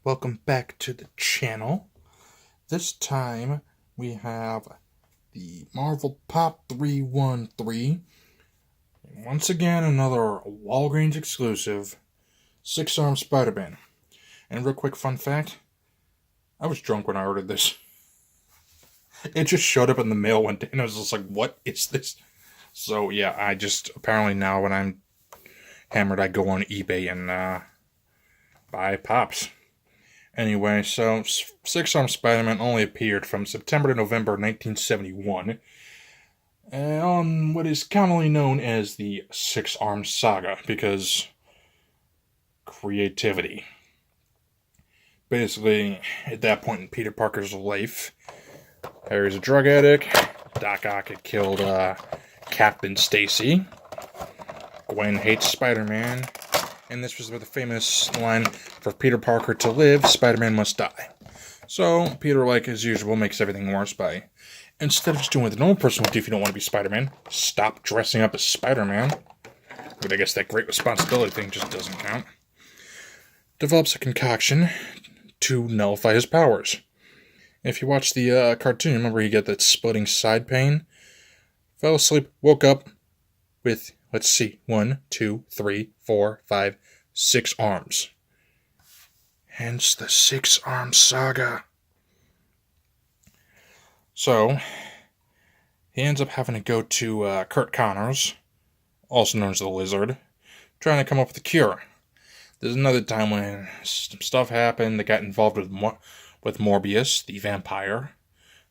welcome back to the channel. This time we have the Marvel Pop 313. Once again, another Walgreens exclusive, 6-arm Spider-Man. And real quick fun fact, I was drunk when I ordered this. It just showed up in the mail one day and I was just like, what is this? So yeah, I just, apparently now when I'm hammered, I go on eBay and buy Pops. Anyway, so 6-arm Spider-Man only appeared from September to November 1971 on what is commonly known as the 6-arm saga, because creativity. Basically, at that point in Peter Parker's life, Harry's a drug addict, Doc Ock had killed Captain Stacy, Gwen hates Spider-Man, and this was the famous line, for Peter Parker to live, Spider-Man must die. So, Peter, like as usual, makes everything worse by, instead of just doing what the normal person would do if you don't want to be Spider-Man, stop dressing up as Spider-Man. But I guess that great responsibility thing just doesn't count. Develops a concoction to nullify his powers. If you watch the cartoon, remember he get that splitting side pain? Fell asleep, woke up with, let's see, 1, 2, 3, 4, 5, 6 arms. Hence the 6-arm saga. So, he ends up having to go to Kurt Connors, also known as the Lizard, trying to come up with a cure. There's another time when some stuff happened that got involved with Morbius, the vampire.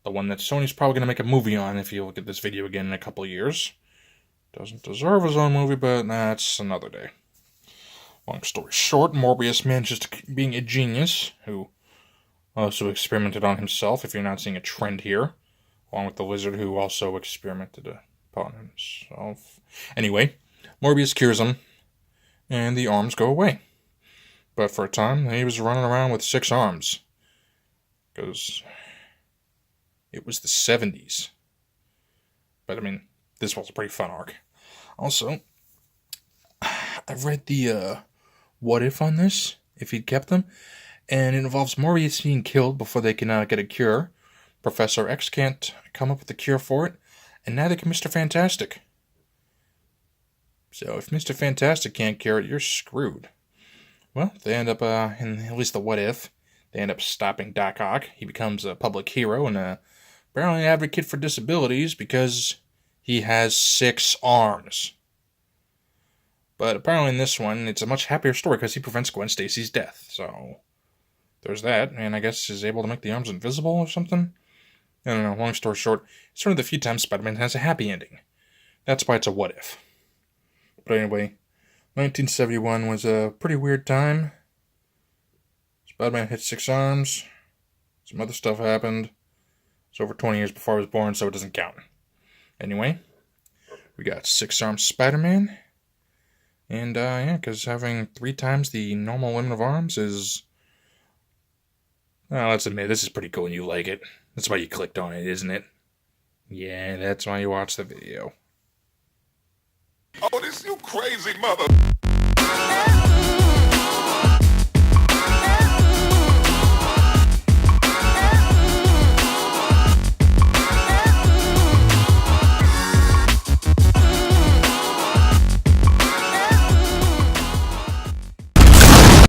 The one that Sony's probably going to make a movie on if you look at this video again in a couple of years. Doesn't deserve his own movie, but that's another day. Long story short, Morbius manages to being a genius, who also experimented on himself, if you're not seeing a trend here, along with the Lizard, who also experimented upon himself. Anyway, Morbius cures him, and the arms go away. But for a time, he was running around with 6 arms, because it was the 70s. But I mean, this was a pretty fun arc. Also, I've read the what if on this, if he'd kept them, and it involves Morbius being killed before they can get a cure. Professor X can't come up with a cure for it, and neither can Mr. Fantastic. So if Mr. Fantastic can't cure it, you're screwed. Well, they end up, in at least the what if, they end up stopping Doc Ock. He becomes a public hero and apparently an advocate for disabilities because he has 6 arms. But apparently in this one, it's a much happier story because he prevents Gwen Stacy's death. So, there's that. And I guess is able to make the arms invisible or something? I don't know. Long story short, it's one of the few times Spider-Man has a happy ending. That's why it's a what if. But anyway, 1971 was a pretty weird time. Spider-Man hit 6 arms. Some other stuff happened. It's over 20 years before I was born, so it doesn't count. Anyway, we got 6-arm Spider-Man. And, yeah, because having 3 times the normal limit of arms is... Well, let's admit, this is pretty cool and you like it. That's why you clicked on it, isn't it? Yeah, that's why you watched the video. Oh, this you crazy mother...